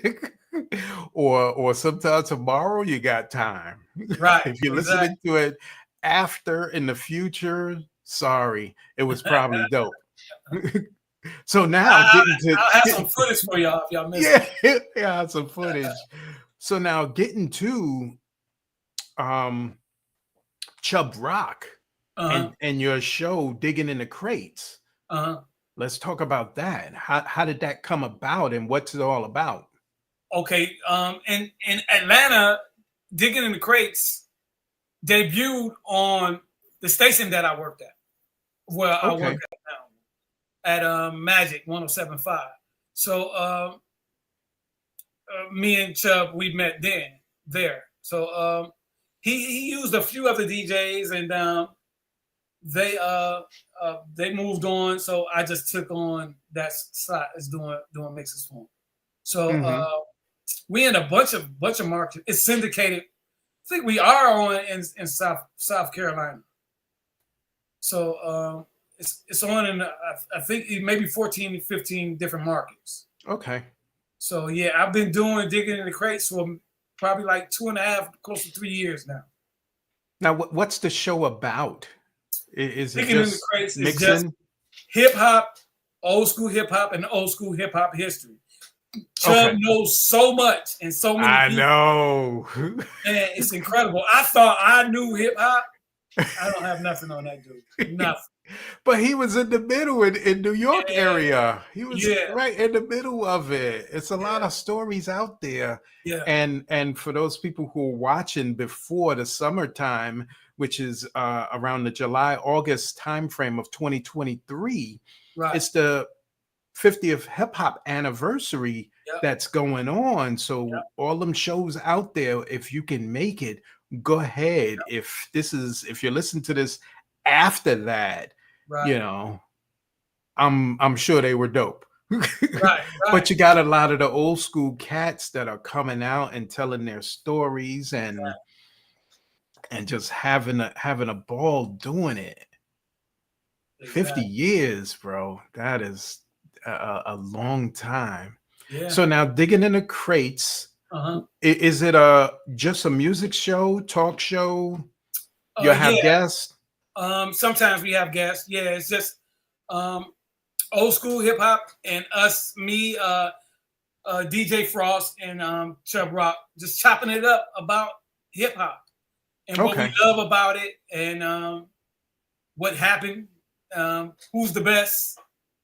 Speaker 2: or sometime tomorrow, you got time.
Speaker 3: Right.
Speaker 2: If you're listening to it after in the future, sorry, it was probably dope. So now
Speaker 3: I'll have some footage for y'all if y'all missed it.
Speaker 2: Yeah, some footage. So now getting to Chubb Rock and your show Digging in the Crates. Let's talk about that. How did that come about and what's it all about?
Speaker 3: Okay, in Atlanta, Digging in the Crates debuted on the station that I worked at. Well, I work at now at Magic 107.5. So me and Chubb, we met there. So he used a few other DJs and they moved on. So I just took on that slot as doing mixes for him. So we in a bunch of markets. It's syndicated. I think we are on in South Carolina. So it's on in I think maybe 14, 15 different markets.
Speaker 2: Okay.
Speaker 3: So yeah, I've been doing Digging in the Crates for probably like 2.5, close to 3 years now.
Speaker 2: Now, what's the show about? Is it
Speaker 3: Digging in the Crates is just hip hop, old school hip hop, and old school hip hop history. Chubb knows so much and so many people. I
Speaker 2: know.
Speaker 3: Man, it's incredible. I thought I knew hip hop. I don't have nothing on that dude. Nothing.
Speaker 2: But he was in the middle in New York area. He was right in the middle of it. It's a lot of stories out there.
Speaker 3: Yeah.
Speaker 2: And for those people who are watching before the summertime, which is around the July-August timeframe of 2023, it's the 50th hip hop anniversary that's going on. So all them shows out there, if you can make it, go ahead. If you're listening to this after that, you know, I'm sure they were dope. But you got a lot of the old school cats that are coming out and telling their stories and just having a ball doing it. 50 years, bro. That is a long time. So now Digging in the Crates,
Speaker 3: Uh-huh.
Speaker 2: Is it just a music show, talk show? You have
Speaker 3: Yeah.
Speaker 2: guests?
Speaker 3: Sometimes we have guests. Yeah, it's just old school hip hop and us, me, DJ Frost and Chubb Rock, just chopping it up about hip hop and what we love about it and what happened, who's the best,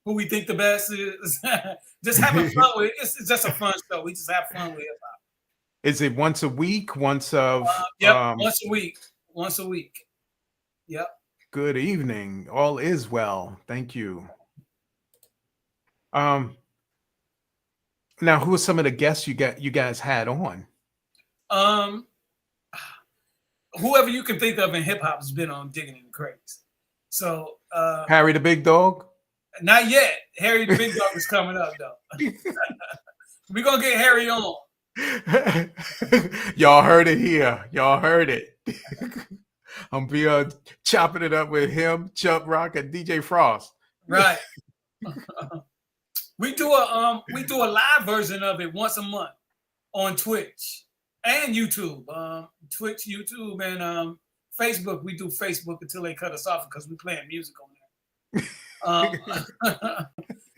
Speaker 3: who we think the best is. Just having fun with it. It's just a fun show. We just have fun with hip hop.
Speaker 2: Is it once a week? Once of
Speaker 3: yep, once a week. Once a week. Yep.
Speaker 2: Good evening. All is well. Thank you. Now, who are some of the guests you guys had on?
Speaker 3: Whoever you can think of in hip hop has been on Digging in the Crates. So
Speaker 2: Harry the Big Dog?
Speaker 3: Not yet. Harry the Big Dog is coming up though. We're gonna get Harry on.
Speaker 2: Y'all heard it here. Y'all heard it. I'm be chopping it up with him, Chubb Rock, and DJ Frost.
Speaker 3: Right. We do a live version of it once a month on Twitch and YouTube. Twitch, YouTube, and Facebook. We do Facebook until they cut us off because we playing music on there.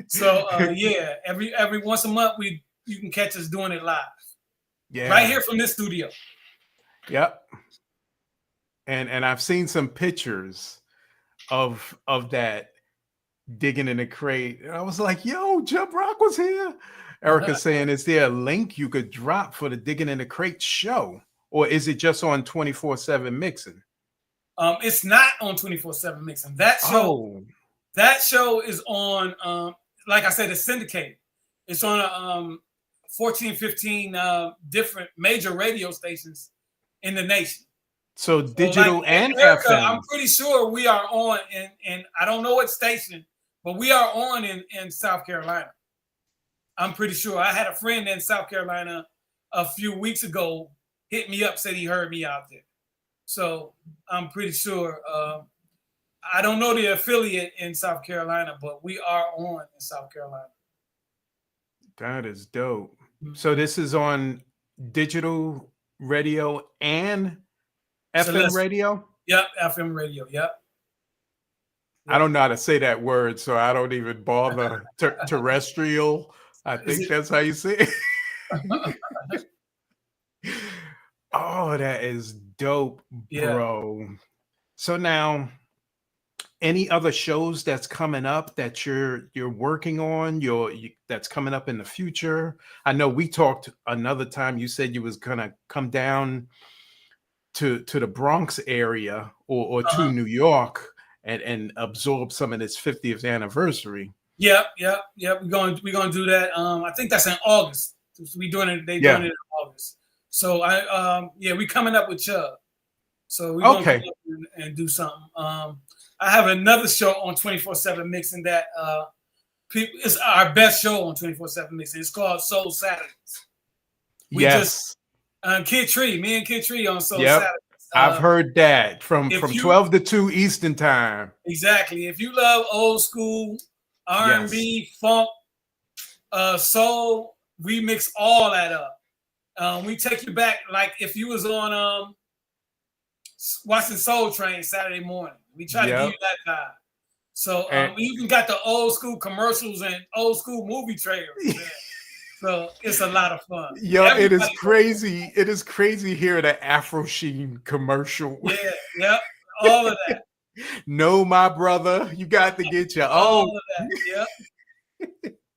Speaker 3: So yeah, every once a month you can catch us doing it live. Yeah. Right here from this studio.
Speaker 2: Yep. And I've seen some pictures of that Digging in the Crate. And I was like, yo, Chubb Rock was here. Erica's saying, is there a link you could drop for the Digging in the Crate show? Or is it just on 24/7 Mixing?
Speaker 3: It's not on 24/7 Mixing. That show is on like I said, it's syndicated. It's on 14, 15 different major radio stations in the nation.
Speaker 2: So digital and
Speaker 3: America,
Speaker 2: FM.
Speaker 3: I'm pretty sure we are on in I don't know what station, but we are on in South Carolina. I'm pretty sure. I had a friend in South Carolina a few weeks ago hit me up, said he heard me out there. So I'm pretty sure. I don't know the affiliate in South Carolina, but we are on in South Carolina.
Speaker 2: That is dope. So this is on digital radio and FM radio?
Speaker 3: Yep, FM radio, yep.
Speaker 2: I don't know how to say that word, so I don't even bother. Terrestrial, I think that's how you say it. Oh, that is dope, bro. Yeah. So now, any other shows that's coming up that you're working on? That's coming up in the future? I know we talked another time. You said you was gonna come down to the Bronx area or to New York and absorb some of this 50th anniversary.
Speaker 3: Yep. We're gonna do that. I think that's in August. We doing it. Doing it in August. So we coming up with Chubb. So we're gonna come up and do something. I have another show on 24/7 Mixing that it's our best show on 24/7 Mixing. It's called Soul Saturdays. Kid Tree, me and Kid Tree on Soul Saturdays.
Speaker 2: I've heard that from 12 to 2 Eastern time.
Speaker 3: Exactly. If you love old school R&B, funk, soul, we mix all that up. We take you back like if you was on watching Soul Train Saturday morning. We try to give you that vibe. So we even got the old school commercials and old school movie trailers. So it's a lot of fun.
Speaker 2: It is crazy. It is crazy hearing an Afro Sheen commercial.
Speaker 3: Yeah, all of that.
Speaker 2: No, my brother, you got to get your own.
Speaker 3: All of that.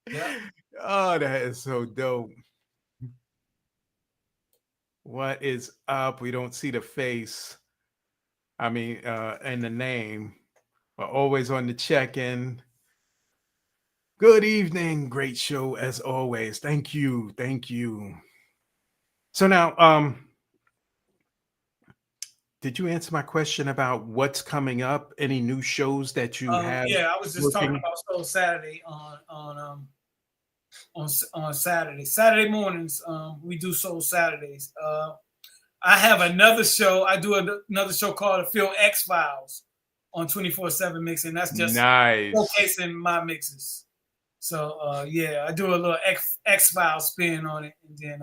Speaker 3: Yep.
Speaker 2: Oh, that is so dope. What is up? We don't see the face. I mean, and the name. We're always on the check-in. Good evening. Great show as always. Thank you. So now, did you answer my question about what's coming up? Any new shows that you have?
Speaker 3: Yeah, I was just talking about Soul Saturday on Saturday. Saturday mornings, we do Soul Saturdays. I have another show. I do another show called The Phil X Files on 24/7 Mixing. That's just showcasing my mixes. So I do a little X Files spin on it, and then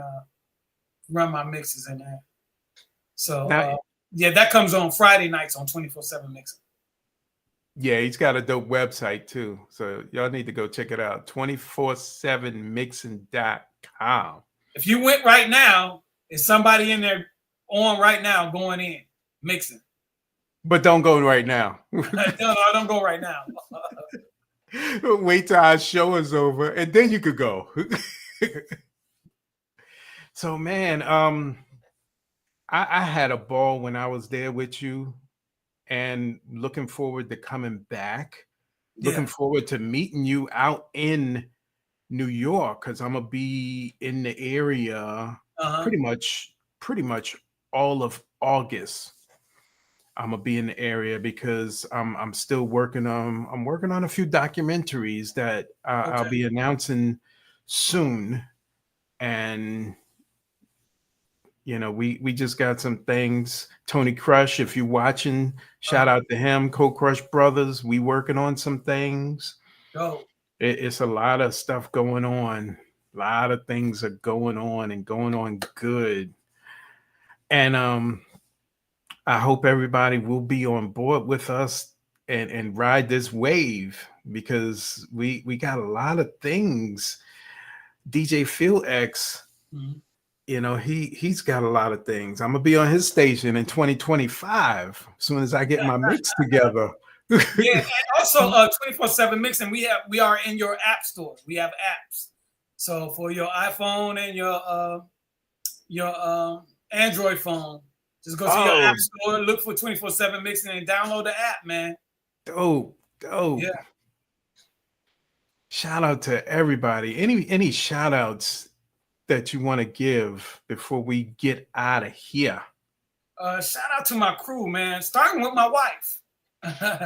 Speaker 3: run my mixes in there. So
Speaker 2: Now,
Speaker 3: yeah, that comes on Friday nights on 24/7 Mixing.
Speaker 2: yeah, he's got a dope website too. So y'all need to go check it out. 247mixing.com.
Speaker 3: If you went right now, is somebody in there on right now going in mixing?
Speaker 2: But don't go right now.
Speaker 3: No, don't go right now.
Speaker 2: Wait till our show is over and then you could go. So man, I had a ball when I was there with you, and looking forward to coming back. Looking forward to meeting you out in New York, because I'm gonna be in the area pretty much all of August. I'm gonna be in the area because I'm still working on a few documentaries that I'll be announcing soon, and you know, we just got some things. Tony Crush, if you're watching, shout out to him. Co-Crush Brothers, we working on some things.
Speaker 3: Go.
Speaker 2: It's a lot of stuff going on. A lot of things are going on and going on good. And I hope everybody will be on board with us and ride this wave, because we got a lot of things. DJ Phil X, you know, he's got a lot of things. I'm gonna be on his station in 2025 as soon as I get my mix together.
Speaker 3: Yeah, and also 24/7 Mixing. We are in your app store. We have apps. So for your iPhone and your Android phone, just go to your app store, look for 24/7 Mixing, and download the app, man.
Speaker 2: Dope.
Speaker 3: Yeah.
Speaker 2: Shout out to everybody. Any shout outs that you want to give before we get out of here?
Speaker 3: Shout out to my crew, man. Starting with my wife.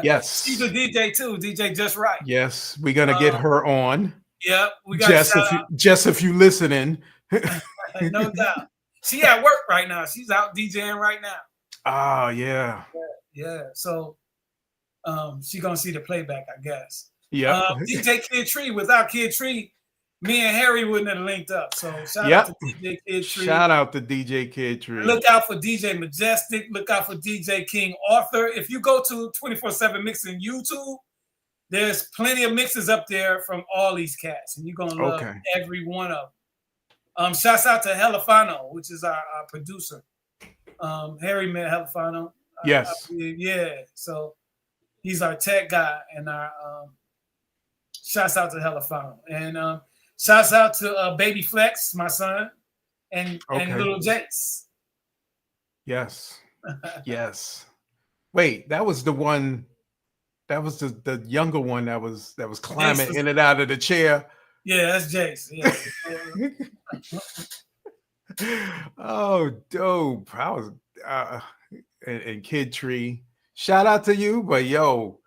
Speaker 2: Yes.
Speaker 3: She's a DJ too. DJ Just Right.
Speaker 2: Yes, we're gonna get her on.
Speaker 3: Yep. We got
Speaker 2: Jess, if you listening.
Speaker 3: No doubt. She at work right now. She's out DJing right now.
Speaker 2: Oh yeah.
Speaker 3: Yeah. So she gonna see the playback, I guess.
Speaker 2: Yeah.
Speaker 3: DJ Kid Tree. Without Kid Tree, me and Harry wouldn't have linked up. So shout out to DJ Kid Tree.
Speaker 2: Shout out to DJ Kid Tree.
Speaker 3: Look out for DJ Majestic. Look out for DJ King Arthur. If you go to 24/7 Mixing YouTube, there's plenty of mixes up there from all these cats, and you're gonna love every one of them. Shouts out to Helafano, which is our producer. Harry met Helafano.
Speaker 2: Yes.
Speaker 3: Yeah. So he's our tech guy, and our shouts out to Helafano. And shouts out to Baby Flex, my son, and little Jace.
Speaker 2: Yes. Yes. Wait, that was the one. That was the younger one that was climbing in and out of the chair.
Speaker 3: Yeah, that's Jace. Yeah.
Speaker 2: Oh, dope. I was and Kid Tree. Shout out to you, but yo,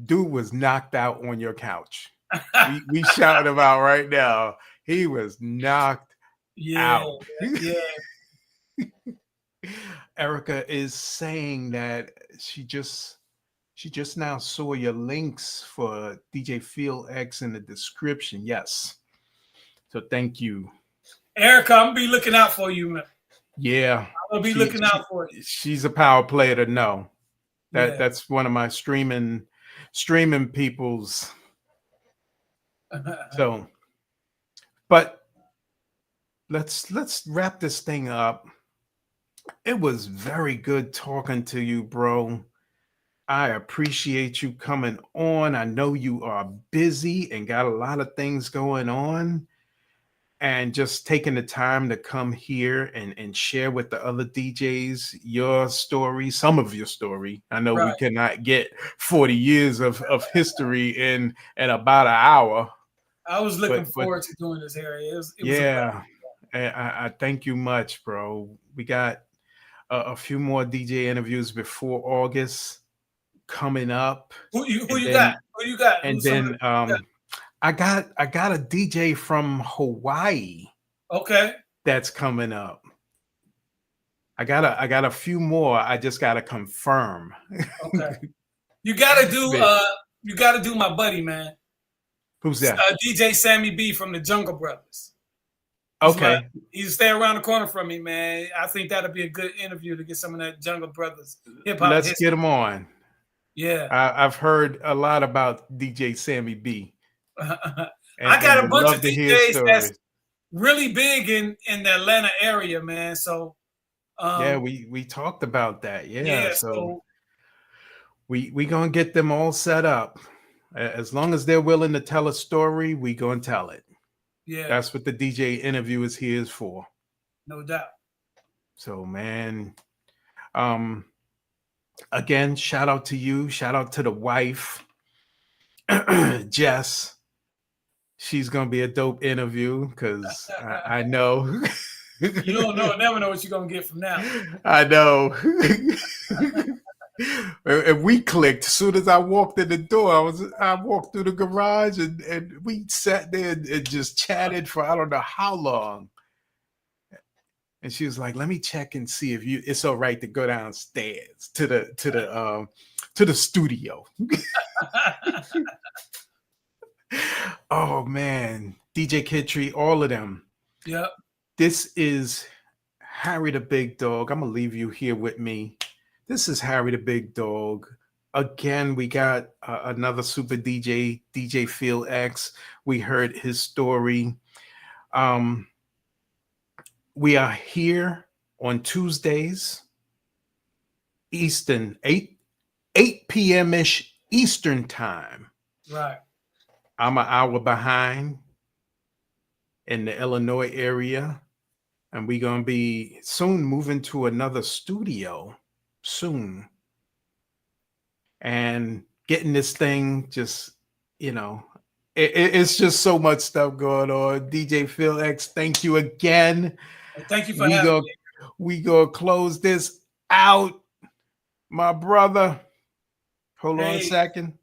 Speaker 2: dude was knocked out on your couch. we shouted him out right now. He was knocked out.
Speaker 3: Yeah.
Speaker 2: Erica is saying that she just now saw your links for DJ Phil X in the description. Yes. So thank you.
Speaker 3: Erica, I'm gonna be looking out for you, man.
Speaker 2: Yeah.
Speaker 3: I'm gonna be looking out for you.
Speaker 2: She's a power player to know. That's one of my streaming peoples. So, but let's wrap this thing up. It was very good talking to you, bro. I appreciate you coming on. I know you are busy and got a lot of things going on, and just taking the time to come here and share with the other DJs your story, some of your story. I know we cannot get 40 years of history in about an hour.
Speaker 3: I was looking forward to doing this, Harry. It was
Speaker 2: I thank you much, bro. We got a few more DJ interviews before August coming up.
Speaker 3: Who you got? Who you got?
Speaker 2: And then I got a DJ from Hawaii.
Speaker 3: Okay.
Speaker 2: That's coming up. I got a few more. I just gotta confirm.
Speaker 3: Okay. You gotta do my buddy, man.
Speaker 2: Who's that?
Speaker 3: DJ Sammy B from the Jungle Brothers.
Speaker 2: Okay.
Speaker 3: He's stay around the corner from me, man. I think that'll be a good interview to get some of that Jungle Brothers hip hop.
Speaker 2: Let's get him on.
Speaker 3: Yeah.
Speaker 2: I've heard a lot about DJ Sammy B.
Speaker 3: I got a bunch of DJs that's really big in the Atlanta area, man. So
Speaker 2: yeah, we talked about that.
Speaker 3: Yeah.
Speaker 2: So we gonna get them all set up. As long as they're willing to tell a story, we gonna tell it.
Speaker 3: Yeah.
Speaker 2: That's what the DJ interview is here for.
Speaker 3: No doubt.
Speaker 2: So, man, again, shout out to you. Shout out to the wife, Jess. She's gonna be a dope interview because I know.
Speaker 3: You don't know, never know what you're gonna get from now.
Speaker 2: I know. And we clicked as soon as I walked in the door. I walked through the garage and we sat there and just chatted for I don't know how long. And she was like, "Let me check and see if it's all right to go downstairs to the studio." Oh man, DJ Kid Tree, all of them.
Speaker 3: Yep.
Speaker 2: This is Harry the Big Dog. I'm gonna leave you here with me. This is Harry the Big Dog. Again, we got another super DJ, DJ Phil X. We heard his story. We are here on Tuesdays, Eastern, 8 p.m.-ish Eastern time.
Speaker 3: Right.
Speaker 2: I'm an hour behind in the Illinois area. And we're going to be soon moving to another studio soon. And getting this thing just, it's just so much stuff going on. DJ Phil X, thank you again.
Speaker 3: Thank you for having me.
Speaker 2: We going to close this out, my brother. Hold on a second.